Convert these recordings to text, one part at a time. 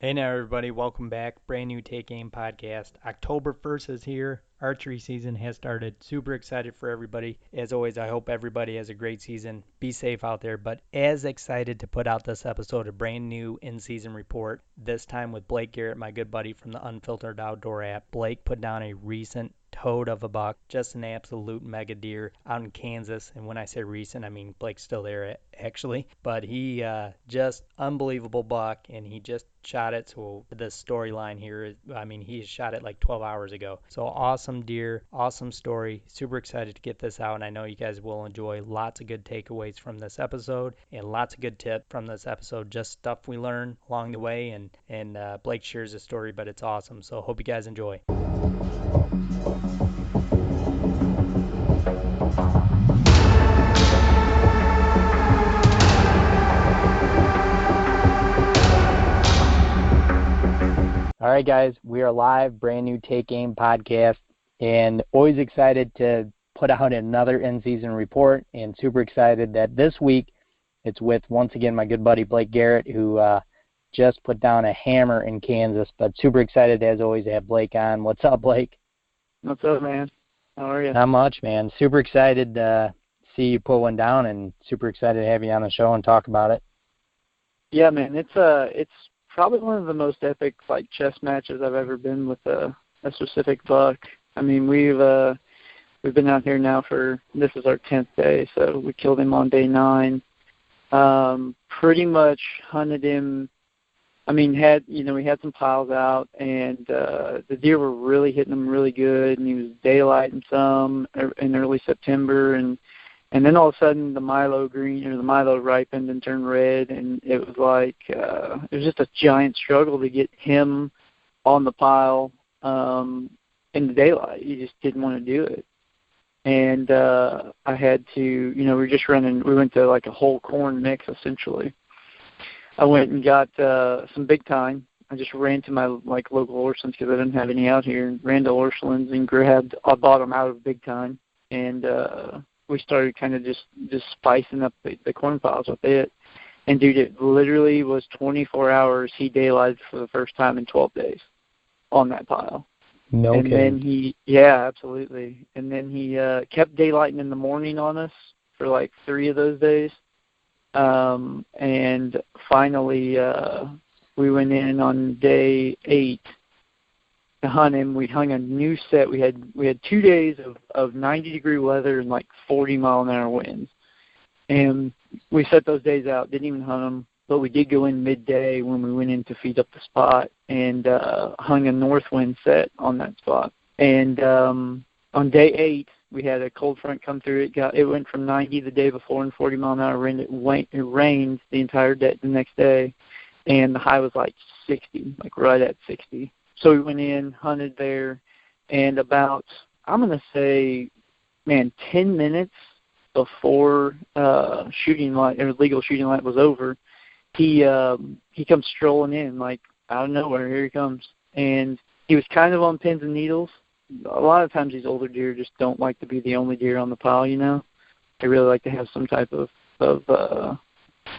Hey now, everybody. Welcome back. Brand new Take Aim podcast. October 1st is here. Archery season has started. Super excited for everybody. As always, I hope everybody has a great season. Be safe out there. But as excited to put out this episode, a brand new in-season report, this time with Blake Garrett, my good buddy from the Unfiltered Outdoor app. Blake put down a recent toad of a buck, just an absolute mega deer out in Kansas. And when I say recent, I mean Blake's still there actually. But he just unbelievable buck, and he just shot it. So the storyline here, I mean, he shot it like 12 hours ago. So awesome deer, awesome story. Super excited to get this out, and I know you guys will enjoy lots of good takeaways from this episode and lots of good tips from this episode. Just stuff we learn along the way, and Blake shares a story, but it's awesome. So hope you guys enjoy. All right, guys, we are live, brand new Take Aim podcast, and always excited to put out another in-season report, and super excited that this week it's with, once again, my good buddy Blake Garrett, who just put down a hammer in Kansas, but super excited, as always, to have Blake on. What's up, Blake? What's up, man? How are you? Not much, man. Super excited to see you put one down, and super excited to have you on the show and talk about it. Yeah, man, it's probably one of the most epic like chess matches I've ever been with a specific buck. I mean, we've been out here now for, this is our 10th day, so we killed him on day 9. Pretty much hunted him. I mean, we had some piles out, and the deer were really hitting him really good, and he was daylighting some in early September, and then all of a sudden the Milo ripened and turned red, and it was like it was just a giant struggle to get him on the pile in the daylight. He just didn't want to do it. And I had to, we went to like a whole corn mix essentially. I went and got some big time. I just ran to my like local Orschelns because I didn't have any out here, and ran to Orschelns and I bought them out of big time, and we started kind of just spicing up the corn piles with it. And, dude, it literally was 24 hours. He daylighted for the first time in 12 days on that pile. No and kidding. Then absolutely. And then he kept daylighting in the morning on us for like 3 of those days. And finally we went in on day 8 to hunt him. We hung a new set. We had 2 days of 90-degree weather and like 40-mile-an-hour winds. And we set those days out, didn't even hunt them, but we did go in midday when we went in to feed up the spot, and hung a north wind set on that spot. And on day 8, we had a cold front come through. It went from 90 the day before and 40-mile-an-hour wind. It rained the entire day the next day, and the high was like 60, like right at 60. So we went in, hunted there, and about, I'm going to say, 10 minutes before shooting light, or legal shooting light was over, he comes strolling in, like, out of nowhere. Here he comes. And he was kind of on pins and needles. A lot of times these older deer just don't like to be the only deer on the pile, you know. They really like to have some type of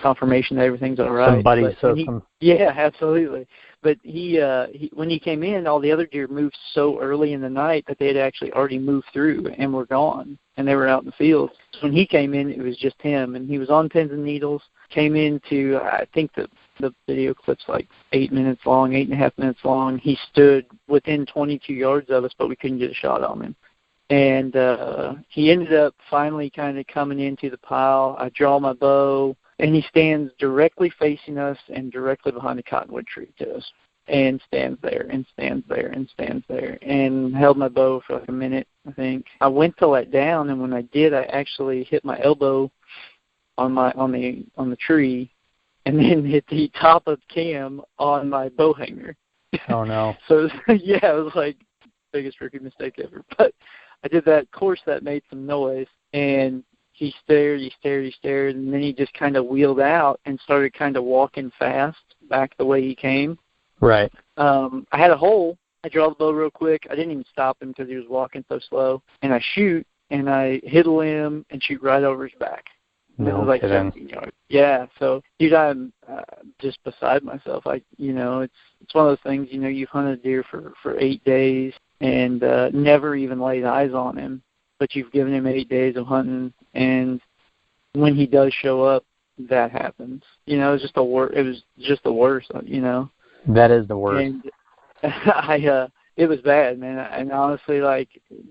confirmation that everything's all right. Some buddy system. Yeah, absolutely. But he when he came in, all the other deer moved so early in the night that they had actually already moved through and were gone, and they were out in the field. So when he came in, it was just him, and he was on pins and needles. Came into, I think the video clip's like 8 minutes long, 8.5 minutes long. He stood within 22 yards of us, but we couldn't get a shot on him. And he ended up finally kind of coming into the pile. I draw my bow, and he stands directly facing us and directly behind a cottonwood tree to us, and stands there and stands there and stands there, and held my bow for like a minute, I think. I went to let down, and when I did, I actually hit my elbow on the tree, and then hit the top of the cam on my bow hanger. Oh no. So yeah, it was like the biggest rookie mistake ever. But I did that. Of course, that made some noise, and he stared, and then he just kind of wheeled out and started kind of walking fast back the way he came. Right. I had a hole. I draw the bow real quick. I didn't even stop him because he was walking so slow. And I shoot, and I hit a limb and shoot right over his back. This is No like kidding. 17 yards. Yeah. So, dude, I'm just beside myself. It's one of those things. You've hunted deer for 8 days and never even laid eyes on him, but you've given him 8 days of hunting, and when he does show up, that happens. It was just it was just the worst. That is the worst. And it was bad, man. And honestly,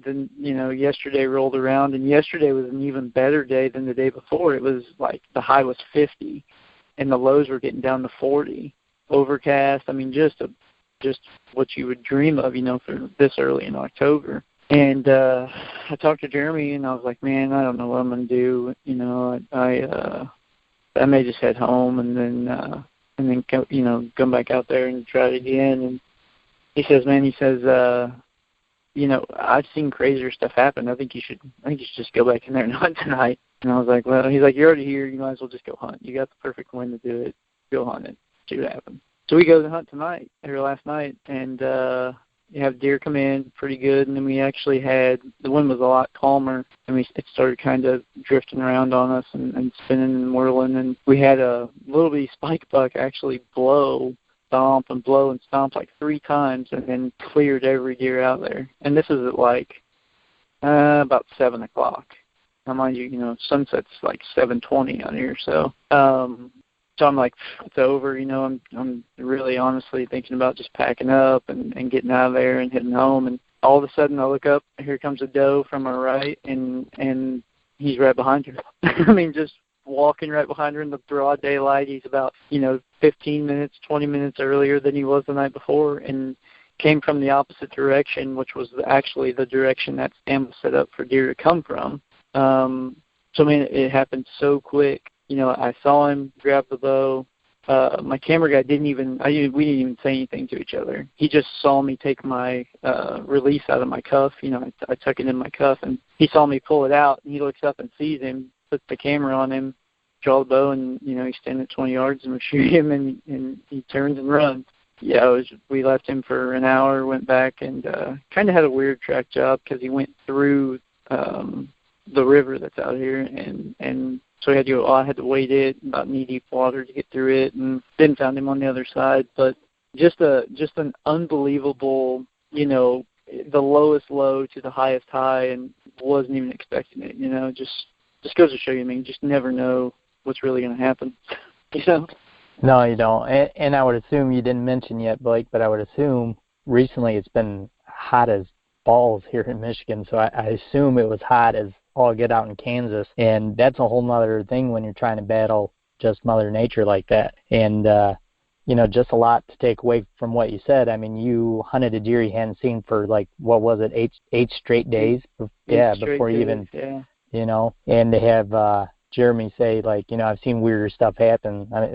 then yesterday rolled around, and yesterday was an even better day than the day before. It was like the high was 50, and the lows were getting down to 40. Overcast. I mean, just what you would dream of, for this early in October. And I talked to Jeremy, and I was like, man, I don't know what I'm gonna do. I may just head home and then come back out there and try it again. And he says, I've seen crazier stuff happen. I think you should just go back in there and hunt tonight. And I was like, well, he's like, you're already here. You might as well just go hunt. You got the perfect wind to do it. Go hunt it. See what happens. So we go to hunt tonight, or last night, and you have deer come in pretty good. And then we actually had, the wind was a lot calmer, and it started kind of drifting around on us and spinning and whirling. And we had a little bitty spike buck actually stomp and blow and stomp like 3 times, and then cleared every deer out there. And this is at about 7 o'clock. Now, mind you, sunset's like 7:20 on here, so I'm like, it's over. I'm really honestly thinking about just packing up and getting out of there and heading home. And all of a sudden, I look up, here comes a doe from our right, and he's right behind her. I mean, just walking right behind her in the broad daylight. He's about 15 minutes, 20 minutes earlier than he was the night before, and came from the opposite direction, which was actually the direction that stand was set up for deer to come from. So I mean, it happened so quick. I saw him grab the bow. My camera guy we didn't even say anything to each other. He just saw me take my release out of my cuff. I tuck it in my cuff, and he saw me pull it out, and he looks up and sees him, puts the camera on him, draw the bow, and he's standing at 20 yards, and we shoot him, and he turns and runs. Yeah, we left him for an hour, went back, and kind of had a weird track job because he went through the river that's out here, and so I had to wade it, about knee-deep water to get through it, and then found him on the other side. But just an unbelievable, the lowest low to the highest high, and wasn't even expecting it. Just goes to show you, I mean, you just never know what's really going to happen. No, you don't. And I would assume, you didn't mention yet, Blake, but I would assume recently it's been hot as balls here in Michigan, so I assume it was hot as all get out in Kansas, and that's a whole nother thing when you're trying to battle just Mother Nature like that. And just a lot to take away from what you said. I mean, you hunted a deer you hadn't seen for what was it, eight straight days? Before you even, and to have Jeremy say I've seen weirder stuff happen. I mean,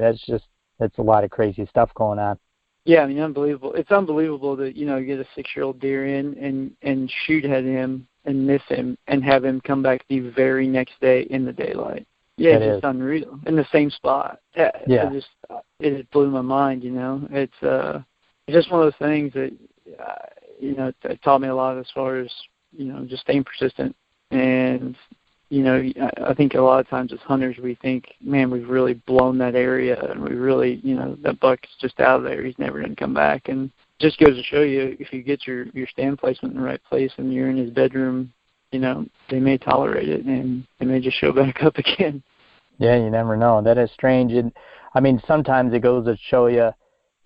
that's a lot of crazy stuff going on. Yeah, I mean, unbelievable. It's unbelievable that you get a 6-year-old deer in and shoot at him and miss him and have him come back the very next day in the daylight. Yeah, it's just unreal. In the same spot. Yeah. It just blew my mind. It's just one of those things that it taught me a lot as far as just staying persistent. And I think a lot of times as hunters we think, man, we've really blown that area, and we really, that buck's just out of there. He's never going to come back. And just goes to show you, if you get your stand placement in the right place and you're in his bedroom, they may tolerate it, and they may just show back up again. Yeah, you never know. That is strange. And I mean, sometimes it goes to show you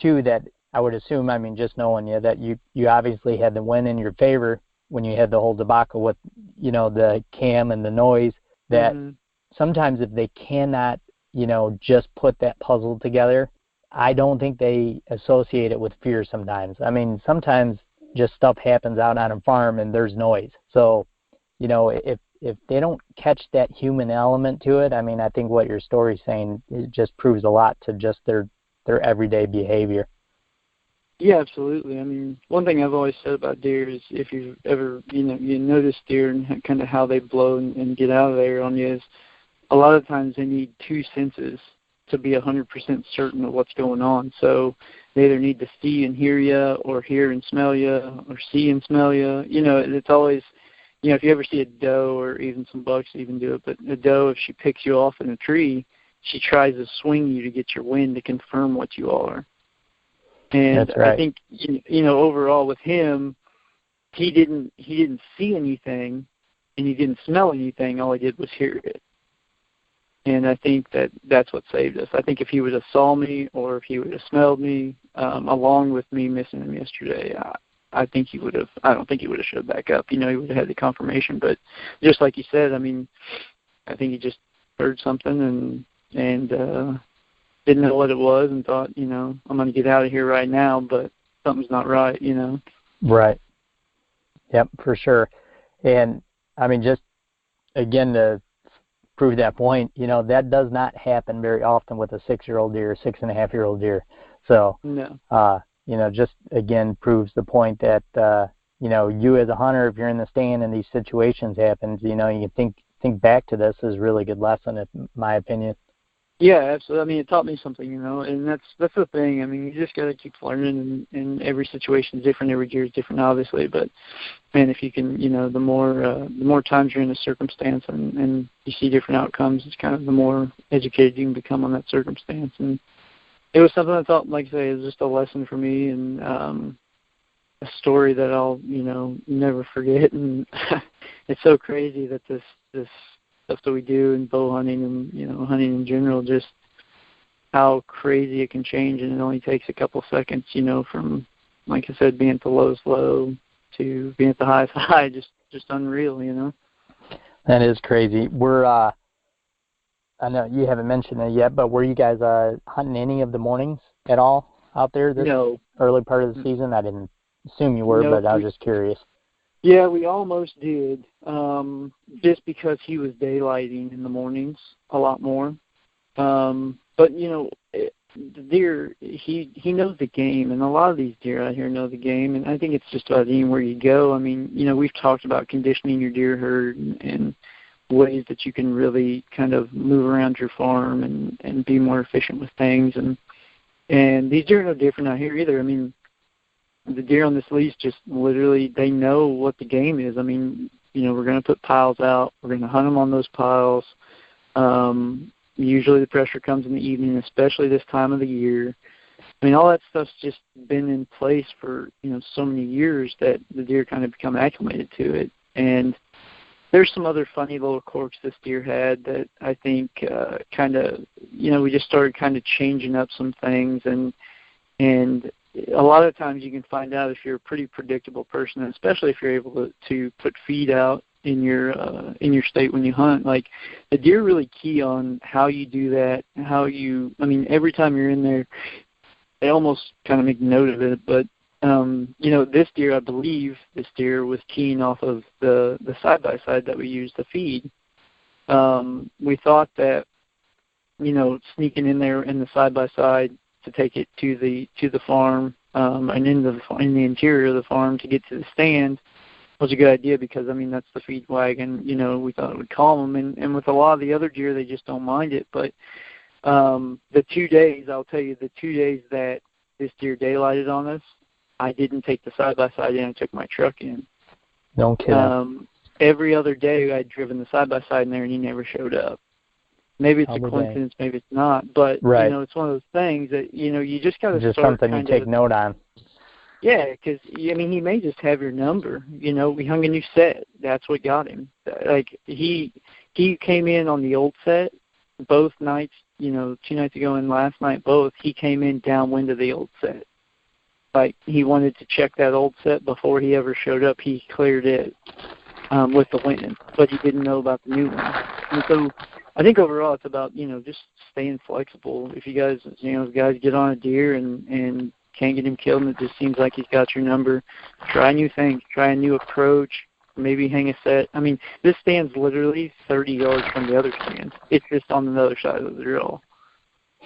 too that I would assume, I mean, just knowing you, that you obviously had the win in your favor when you had the whole debacle with the cam and the noise, that sometimes if they cannot just put that puzzle together, I don't think they associate it with fear sometimes. I mean, sometimes just stuff happens out on a farm and there's noise. So, if they don't catch that human element to it, I mean, I think what your story's saying, it just proves a lot to just their everyday behavior. Yeah, absolutely. I mean, one thing I've always said about deer is if you've ever, you notice deer and kind of how they blow and get out of there on you, is a lot of times they need 2 senses to be 100% certain of what's going on. So they either need to see and hear you, or hear and smell you, or see and smell you. It's always, if you ever see a doe, or even some bucks even do it, but a doe, if she picks you off in a tree, she tries to swing you to get your wind to confirm what you are. And That's right. I think, overall with him, he didn't see anything, and he didn't smell anything. All he did was hear it. And I think that's what saved us. I think if he would have saw me, or if he would have smelled me, along with me missing him yesterday, I think he would have. I don't think he would have showed back up. He would have had the confirmation. But just like you said, I mean, I think he just heard something and didn't know what it was, and thought, I'm going to get out of here right now, but something's not right, Right. Yep, for sure. And I mean, just again to prove that point, that does not happen very often with a 6-year-old deer, 6.5-year-old deer. So, no. Just again proves the point that, you as a hunter, if you're in the stand and these situations happen, you can think back to this as a really good lesson, in my opinion. Yeah, absolutely. I mean, it taught me something, and that's the thing. I mean, you just got to keep learning, and every situation is different, every deer is different, obviously. But man, if you can, the more times you're in a circumstance and you see different outcomes, it's kind of the more educated you can become on that circumstance. And it was something I thought, like I say, it was just a lesson for me, and a story that I'll, never forget. And it's so crazy that this stuff that we do in bow hunting and, hunting in general, just how crazy it can change. And it only takes a couple seconds, from, like I said, being at the lowest low to being at the highest high, just unreal, That is crazy. We're, I know you haven't mentioned it yet, but were you guys hunting any of the mornings at all out there this early part of the season? I didn't assume you were, but I was just curious. Yeah, we almost did, just because he was daylighting in the mornings a lot more. But, the deer, he knows the game, and a lot of these deer out here know the game, and I think it's just about anywhere you go. I mean, we've talked about conditioning your deer herd and ways that you can really kind of move around your farm and be more efficient with things. And these deer are no different out here either. I mean, the deer on this lease just literally, they know what the game is. I mean, we're going to put piles out. We're going to hunt them on those piles. Usually the pressure comes in the evening, especially this time of the year. I mean, all that stuff's just been in place for, so many years that the deer kind of become acclimated to it. And there's some other funny little quirks this deer had that I think kind of, we just started kind of changing up some things. And a lot of times you can find out if you're a pretty predictable person, especially if you're able to put feed out in your state when you hunt. Like, the deer really key on how you do that, every time you're in there, they almost kind of make note of it. But this deer, I believe this deer was keying off of the side-by-side that we used to feed. We thought that, sneaking in there in the side-by-side to take it to the farm, and in the interior of the farm to get to the stand was a good idea, because that's the feed wagon. We thought it would calm them, and with a lot of the other deer, they just don't mind it. But the 2 days, I'll tell you, the 2 days that this deer daylighted on us, I didn't take the side by side in. I took my truck in. No kidding. Every other day I'd driven the side by side in there, and he never showed up. Maybe it's a coincidence, maybe it's not, but it's one of those things that you just got to just something you take note on. Yeah, because he may just have your number. We hung a new set. That's what got him. Like, he came in on the old set both nights. 2 nights ago and last night both. He came in downwind of the old set. Like, he wanted to check that old set before he ever showed up. He cleared it with the wind, but he didn't know about the new one. And so I think overall it's about, just staying flexible. If you guys, get on a deer and can't get him killed, and it just seems like he's got your number, try new things, try a new approach, maybe hang a set. I mean, this stand's literally 30 yards from the other stand. It's just on the other side of the drill.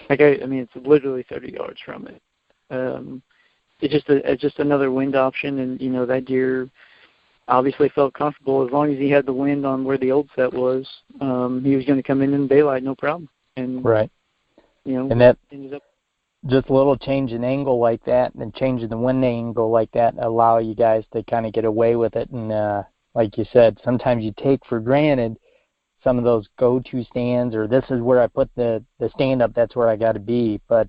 It's literally 30 yards from it. It's just another wind option, and that deer obviously felt comfortable as long as he had the wind on where the old set was. He was going to come in daylight, no problem. And right, and that ended up just a little change in angle like that, and changing the wind angle like that allow you guys to kind of get away with it and like you said, sometimes you take for granted some of those go-to stands, or this is where I put the stand up, that's where I got to be. But,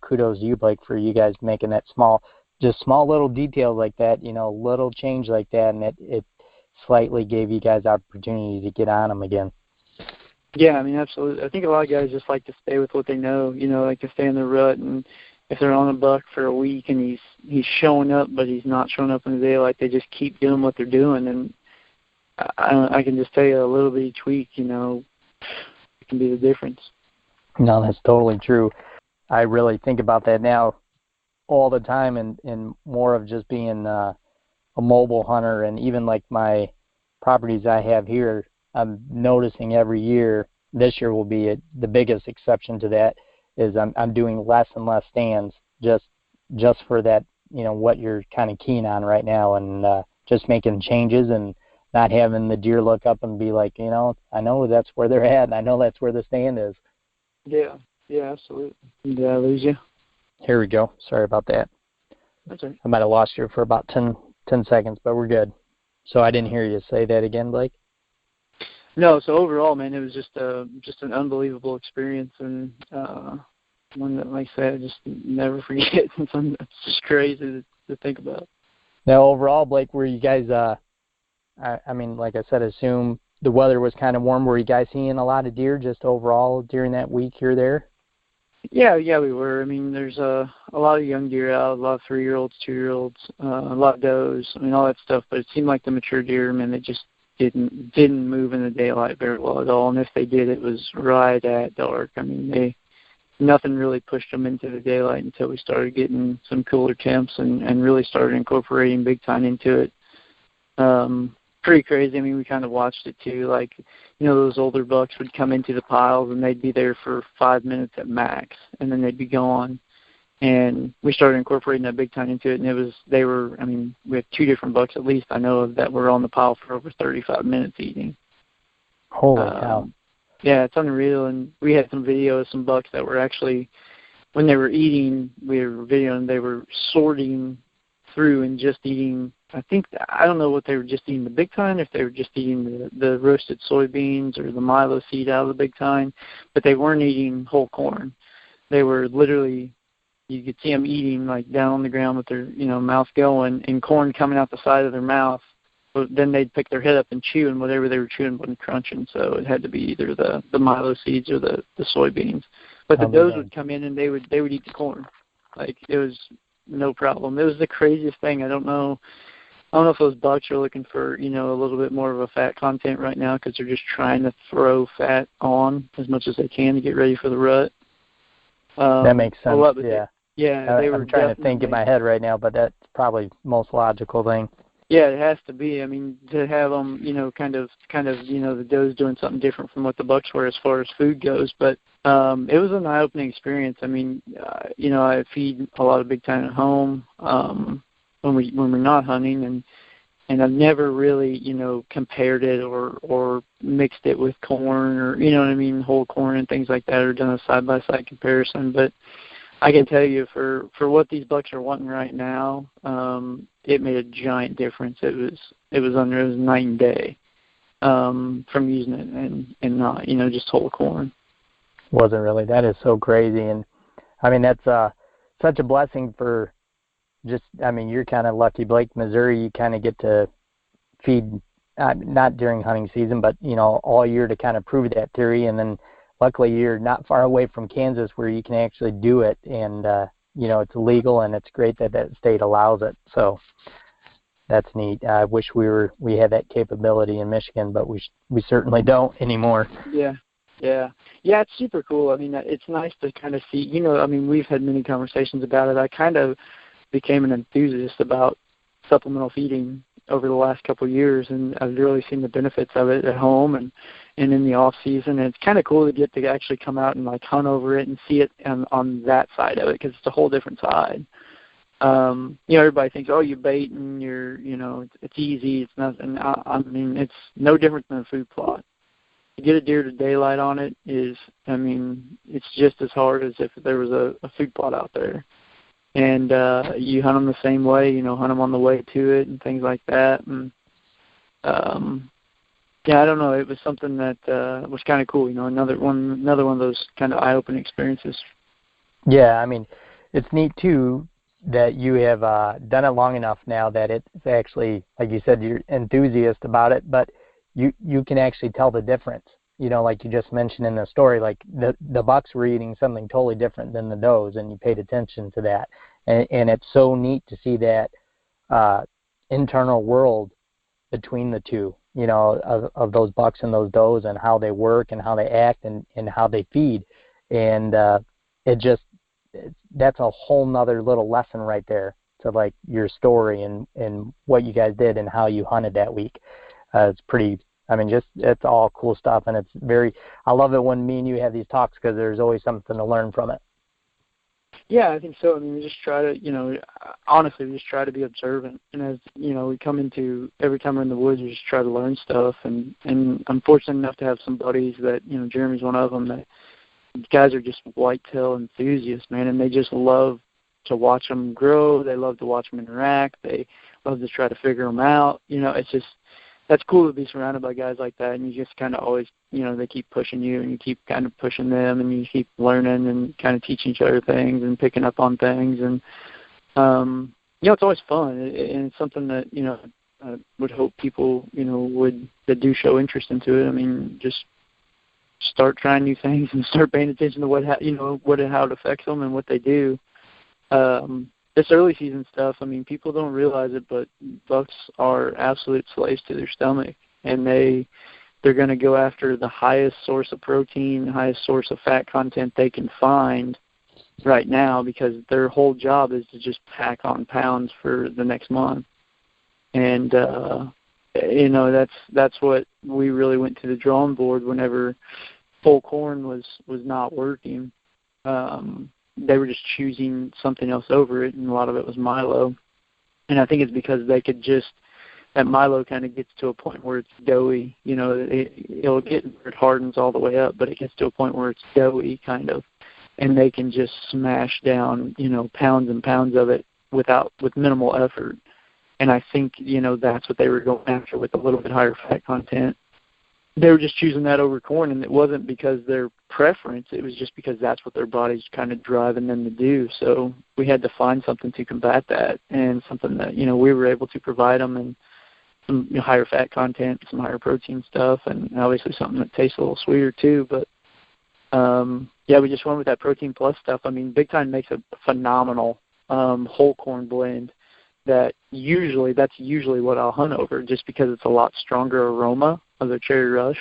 kudos to you, Blake, for you guys making that small little details like that, little change like that, and it slightly gave you guys opportunity to get on them again. Yeah, I mean, absolutely. I think a lot of guys just like to stay with what they know, like to stay in the rut. And if they're on a buck for a week and he's showing up, but he's not showing up in the daylight, they just keep doing what they're doing. And I can just tell you a little bitty tweak, it can be the difference. No, that's totally true. I really think about that now all the time, and more of just being a mobile hunter, and even like my properties I have here, I'm noticing every year, this year will be the biggest exception to that, is I'm doing less and less stands just for that, what you're kind of keen on right now, and just making changes and not having the deer look up and be like, I know that's where they're at, and I know that's where the stand is. Yeah, absolutely. Did I lose you? Here we go. Sorry about that. That's all right. I might have lost you for about 10 seconds, but we're good. So I didn't hear you say that again, Blake. No, so overall, man, it was just an unbelievable experience, and one that, like I said, I just never forget. It's just crazy to think about. Now, overall, Blake, were you guys, I mean, like I said, assume the weather was kind of warm. Were you guys seeing a lot of deer just overall during that week here there? Yeah, we were. I mean, there's a lot of young deer out, a lot of 3-year-olds, 2-year-olds, a lot of does. I mean, all that stuff. But it seemed like the mature deer, man, they just didn't move in the daylight very well at all. And if they did, it was right at dark. I mean, nothing really pushed them into the daylight until we started getting some cooler temps and really started incorporating big time into it. Pretty crazy. I mean, we kind of watched it too. Like, those older bucks would come into the piles and they'd be there for 5 minutes at max, and then they'd be gone. And we started incorporating that big time into it, and we have 2 different bucks at least I know of that were on the pile for over 35 minutes eating. Holy cow. Yeah, it's unreal. And we had some video of some bucks that were actually, when they were eating, we were videoing, they were sorting through and just eating. I don't know what they were just eating, the big tine, if they were just eating the roasted soybeans or the milo seed out of the big tine, but they weren't eating whole corn. They were literally, you could see them eating like down on the ground with their mouth going, and corn coming out the side of their mouth. But then they'd pick their head up and chew, and whatever they were chewing wasn't crunching, so it had to be either the milo seeds or the soybeans. But the does would come in and they would eat the corn. Like, it was no problem. It was the craziest thing. I don't know if those bucks are looking for, a little bit more of a fat content right now because they're just trying to throw fat on as much as they can to get ready for the rut. That makes sense, I'm trying to think in my head right now, but that's probably the most logical thing. Yeah, it has to be. I mean, to have them, kind of, the does doing something different from what the bucks were as far as food goes. But it was an eye-opening experience. I mean, I feed a lot of big time at home when we're not hunting, and I've never really, compared it or mixed it with corn or, whole corn and things like that, or done a side-by-side comparison. But I can tell you for what these bucks are wanting right now, it made a giant difference. It was night and day from using it and not, just whole corn. Wasn't really. That is so crazy. And I mean, that's such a blessing for you're kind of lucky, Blake, Missouri. You kind of get to feed, not during hunting season, but, all year to kind of prove that theory. And then luckily you're not far away from Kansas where you can actually do it. And, it's legal, and it's great that state allows it. So that's neat. I wish we had that capability in Michigan, but we certainly don't anymore. Yeah, it's super cool. I mean, it's nice to kind of see, we've had many conversations about it. I kind of became an enthusiast about supplemental feeding over the last couple of years, and I've really seen the benefits of it at home and in the off season. And it's kind of cool to get to actually come out and like hunt over it and see it on that side of it, because it's a whole different side. Everybody thinks, oh, you bait and it's easy, it's nothing. I mean, it's no different than a food plot. To get a deer to daylight on it it's just as hard as if there was a food plot out there. And you hunt them the same way, hunt them on the way to it and things like that. And yeah, I don't know. It was something that was kind of cool. Another one of those kind of eye-opening experiences. Yeah, I mean, it's neat too that you have done it long enough now that it's actually, like you said, you're enthusiast about it, but you can actually tell the difference. Like you just mentioned in the story, like the bucks were eating something totally different than the does, and you paid attention to that. And it's so neat to see that internal world between the two, of those bucks and those does, and how they work and how they act and how they feed. And it just, that's a whole nother little lesson right there to like your story and what you guys did and how you hunted that week. It's pretty, I mean, just, it's all cool stuff. And I love it when me and you have these talks because there's always something to learn from it. Yeah, I think so. I mean, we just try to, honestly, we just try to be observant. And as, we come into, every time we're in the woods, we just try to learn stuff. And I'm fortunate enough to have some buddies that, Jeremy's one of them, that guys are just whitetail enthusiasts, man, and they just love to watch them grow. They love to watch them interact. They love to try to figure them out. It's just, that's cool to be surrounded by guys like that, and you just kind of always, they keep pushing you, and you keep kind of pushing them, and you keep learning and kind of teaching each other things and picking up on things. And, it's always fun, and it's something that, I would hope people, that do show interest into it. I mean, just start trying new things and start paying attention to how it affects them and what they do. This early season stuff, I mean, people don't realize it, but bucks are absolute slaves to their stomach, and they're going to go after the highest source of protein, the highest source of fat content they can find right now, because their whole job is to just pack on pounds for the next month. And that's what we really went to the drawing board whenever full corn was not working. They were just choosing something else over it, and a lot of it was Milo. And I think it's because they could that Milo kind of gets to a point where it's doughy. It'll get where it hardens all the way up, but it gets to a point where it's doughy kind of, and they can just smash down, pounds and pounds of it with minimal effort. And I think, that's what they were going after with a little bit higher fat content. They were just choosing that over corn, and it wasn't because their preference. It was just because that's what their body's kind of driving them to do. So we had to find something to combat that, and something that, we were able to provide them, and some higher fat content, some higher protein stuff, and obviously something that tastes a little sweeter too. But, yeah, we just went with that Protein Plus stuff. I mean, Big Time makes a phenomenal whole corn blend that's usually what I'll hunt over, just because it's a lot stronger aroma of the Cherry Rush.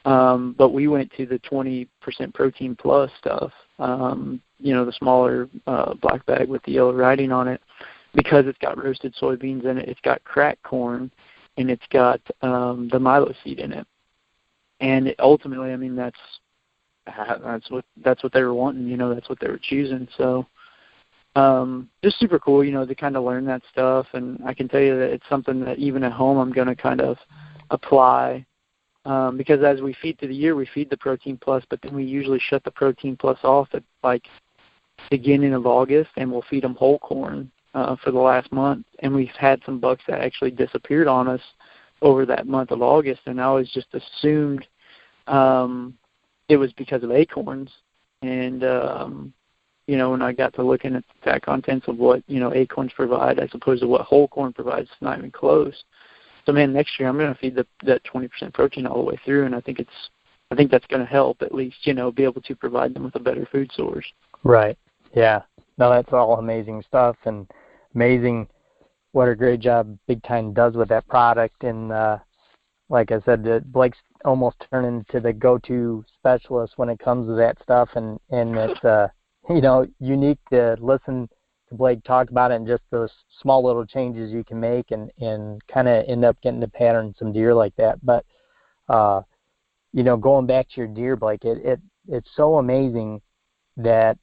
But we went to the 20% Protein Plus stuff, the smaller black bag with the yellow writing on it, because it's got roasted soybeans in it, it's got cracked corn, and it's got the Milo seed in it. And ultimately, I mean, that's what they were wanting, that's what they were choosing. So just super cool, to kind of learn that stuff. And I can tell you that it's something that even at home I'm going to kind of apply, because as we feed through the year, we feed the Protein Plus, but then we usually shut the Protein Plus off at like beginning of August, and we'll feed them whole corn for the last month. And we've had some bucks that actually disappeared on us over that month of August, and I always just assumed it was because of acorns. And when I got to looking at the fat contents of what acorns provide as opposed to what whole corn provides, it's not even close. So, man, next year I'm going to feed that 20% protein all the way through, and I think that's going to help at least, be able to provide them with a better food source. Right. Yeah. No, that's all amazing stuff, and amazing what a great job Big Time does with that product. And like I said, Blake's almost turned into the go-to specialist when it comes to that stuff, and it's unique to listen to Blake talk about it, and just those small little changes you can make and kind of end up getting to pattern some deer like that. But going back to your deer, Blake, it's so amazing that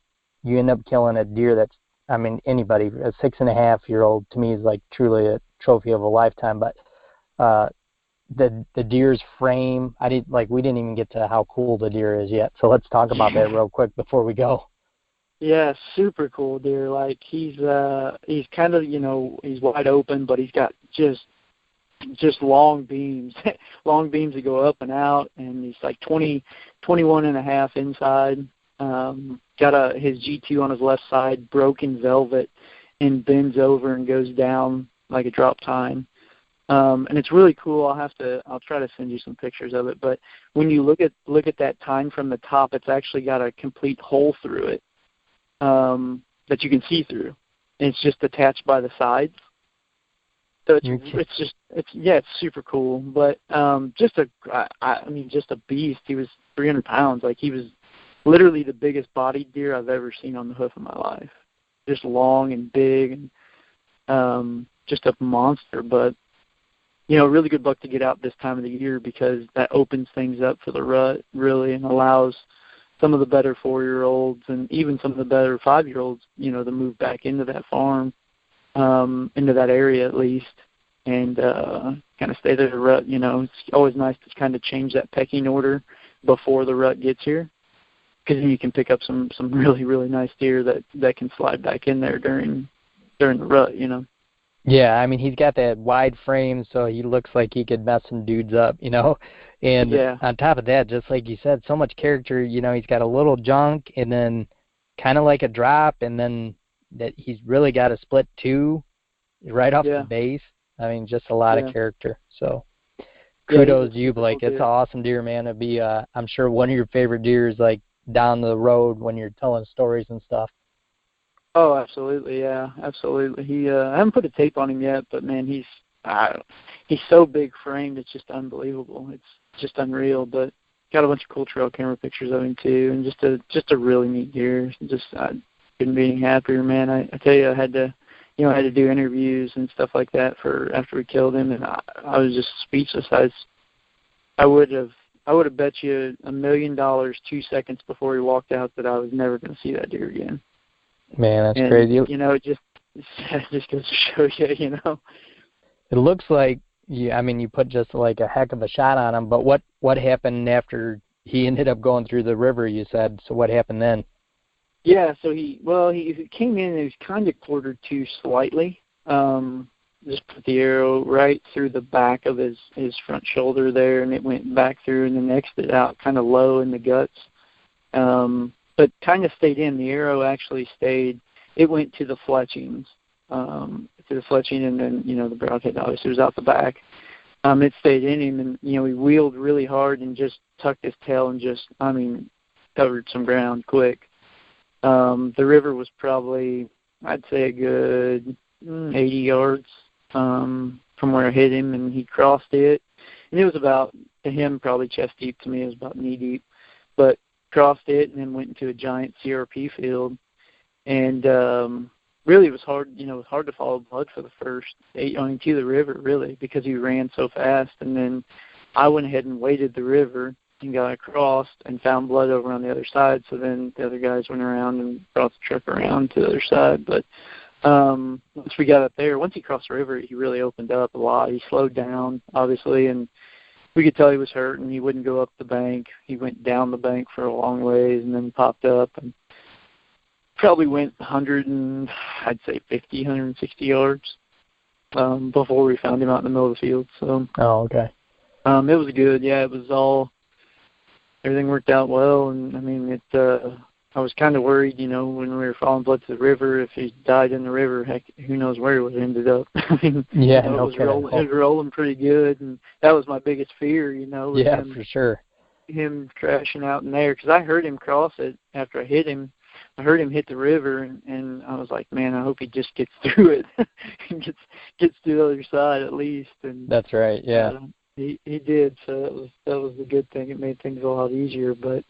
you end up killing a deer that's, I mean, anybody, a 6.5-year-old to me is like truly a trophy of a lifetime. But the deer's frame, we didn't even get to how cool the deer is yet. So let's talk about that real quick before we go. Yeah, super cool deer. Like he's kind of, he's wide open, but he's got just just long beams, long beams that go up and out, and he's like 21 and a half inside. Got his G2 on his left side, broken velvet, and bends over and goes down like a drop tine. And it's really cool. I'll try to send you some pictures of it. But when you look at that tine from the top, it's actually got a complete hole through it that you can see through. And it's just attached by the sides. So it's super cool. But just a beast. He was 300 pounds. Like, he was literally the biggest bodied deer I've ever seen on the hoof of my life. Just long and big, and just a monster. But really good buck to get out this time of the year, because that opens things up for the rut, really, and allows some of the better 4-year-olds and even some of the better 5-year-olds, to move back into that farm, into that area at least, and kind of stay there to rut. It's always nice to kind of change that pecking order before the rut gets here, because then you can pick up some really, really nice deer that can slide back in there during the rut, Yeah, I mean, he's got that wide frame, so he looks like he could mess some dudes up, And on top of that, just like you said, so much character. He's got a little junk, and then kind of like a drop, and then that he's really got a split 2 right off the base. I mean, just a lot of character. So kudos to you, Blake. It's an awesome deer, man. It'd be, I'm sure, one of your favorite deers, like down the road when you're telling stories and stuff. Oh, absolutely, yeah, absolutely. I haven't put a tape on him yet, but man, he's so big framed, it's just unbelievable. It's just unreal. But got a bunch of cool trail camera pictures of him too, and just a really neat deer. I couldn't be any happier, man. I tell you, I had to do interviews and stuff like that for after we killed him, and I was just speechless. I would have bet you $1 million 2 seconds before he walked out that I was never going to see that deer again. Man, that's crazy. It just goes to show you, It looks like you put just like a heck of a shot on him, but what happened after he ended up going through the river, you said? So what happened then? Yeah, so he came in and he was kind of quartered too slightly. Just put the arrow right through the back of his front shoulder there, and it went back through and then exited out kind of low in the guts. But kind of stayed in. The arrow actually stayed. It went to the fletchings, and then, the broadhead obviously was out the back. It stayed in him, and, he wheeled really hard and just tucked his tail and just, covered some ground quick. The river was probably, I'd say, a good 80 yards from where I hit him, and he crossed it. And it was about, to him, probably chest deep. To me, it was about knee deep. But crossed it and then went into a giant CRP field, and really it was hard. It was hard to follow blood for the first 8 to the river, really, because he ran so fast. And then I went ahead and waded the river and got across and found blood over on the other side. So then the other guys went around and brought the truck around to the other side. But once we got up there, once he crossed the river, he really opened up a lot. He slowed down, obviously, and we could tell he was hurt, and he wouldn't go up the bank. He went down the bank for a long ways and then popped up, and probably went 160 yards before we found him out in the middle of the field. So. Oh, okay. It was good. Yeah, it was all. Everything worked out well, and I was kind of worried, when we were following blood to the river. If he died in the river, heck, who knows where he would have ended up. It was rolling pretty good, and that was my biggest fear, Yeah, for sure. Him crashing out in there, because I heard him cross it after I hit him. I heard him hit the river, and I was like, man, I hope he just gets through it, and gets to the other side at least. And that's right, yeah. He did, so that was the good thing. It made things a lot easier, but.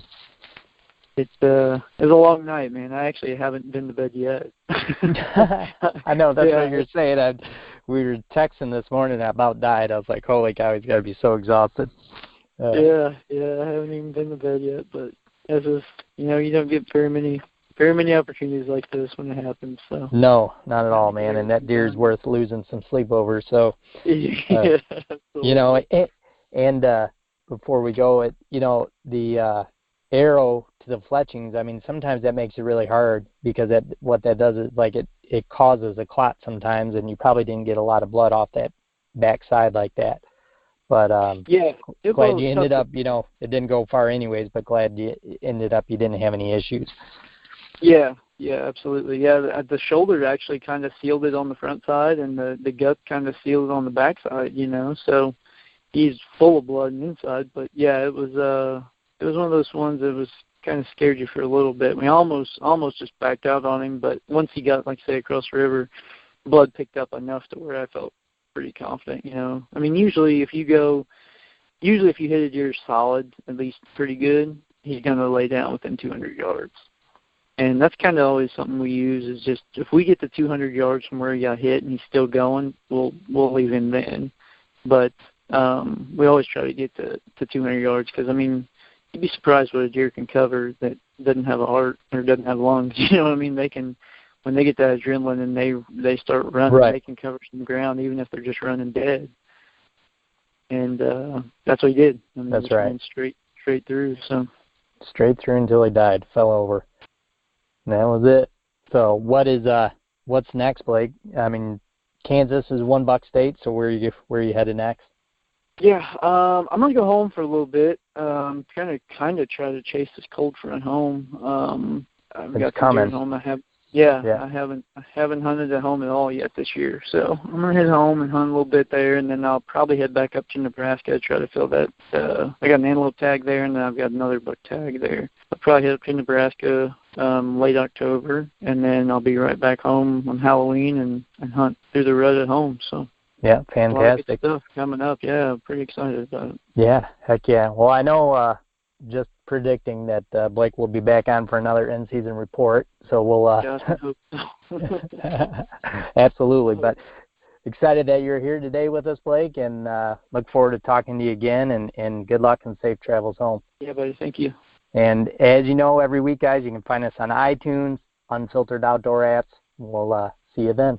It was a long night, man. I actually haven't been to bed yet. I know, that's what you're saying. We were texting this morning, I about died. I was like, holy cow, he's got to be so exhausted. Yeah, I haven't even been to bed yet, but as is, you don't get very many opportunities like this when it happens. So. No, not at all, man. And that deer's worth losing some sleep over. So, and before we go, the arrow to the fletchings, sometimes that makes it really hard, because what that does is it causes a clot sometimes, and you probably didn't get a lot of blood off that backside like that. But Yeah, glad you ended up, it didn't go far anyways, but glad you didn't have any issues. Yeah, absolutely. Yeah, the shoulder actually kind of sealed it on the front side, and the gut kind of sealed it on the back side, so he's full of blood on the inside. But yeah, it was one of those ones that was kind of scared you for a little bit. We almost just backed out on him, but once he got, like I say, across the river, blood picked up enough to where I felt pretty confident, I mean, usually if you hit a deer solid, at least pretty good, he's going to lay down within 200 yards. And that's kind of always something we use, is just if we get to 200 yards from where he got hit and he's still going, we'll leave him then. But we always try to get to 200 yards because, I mean, you'd be surprised what a deer can cover that doesn't have a heart or doesn't have lungs. You know what I mean? They can, when they get that adrenaline and they start running, right, they can cover some ground even if they're just running dead. And that's what he did. I mean, that's right. Ran straight through. So straight through until he died, fell over. And that was it. So what's next, Blake? I mean, Kansas is $1 state, so where are you headed next? Yeah, I'm gonna go home for a little bit. Kind of try to chase this cold front home. I've got some deer at home. I haven't hunted at home at all yet this year. So I'm gonna head home and hunt a little bit there, and then I'll probably head back up to Nebraska to try to fill that. I got an antelope tag there, and then I've got another buck tag there. I'll probably head up to Nebraska late October, and then I'll be right back home on Halloween and hunt through the rut at home. So yeah, fantastic. A lot of good stuff coming up. Yeah, I'm pretty excited about it. Yeah, heck yeah. Well, I know just predicting that Blake will be back on for another in-season report, so we'll Gosh, I hope so. Absolutely. But excited that you're here today with us, Blake, and look forward to talking to you again, and good luck and safe travels home. Yeah, buddy, thank you. And as you know, every week, guys, you can find us on iTunes, Unfiltered Outdoor apps. We'll see you then.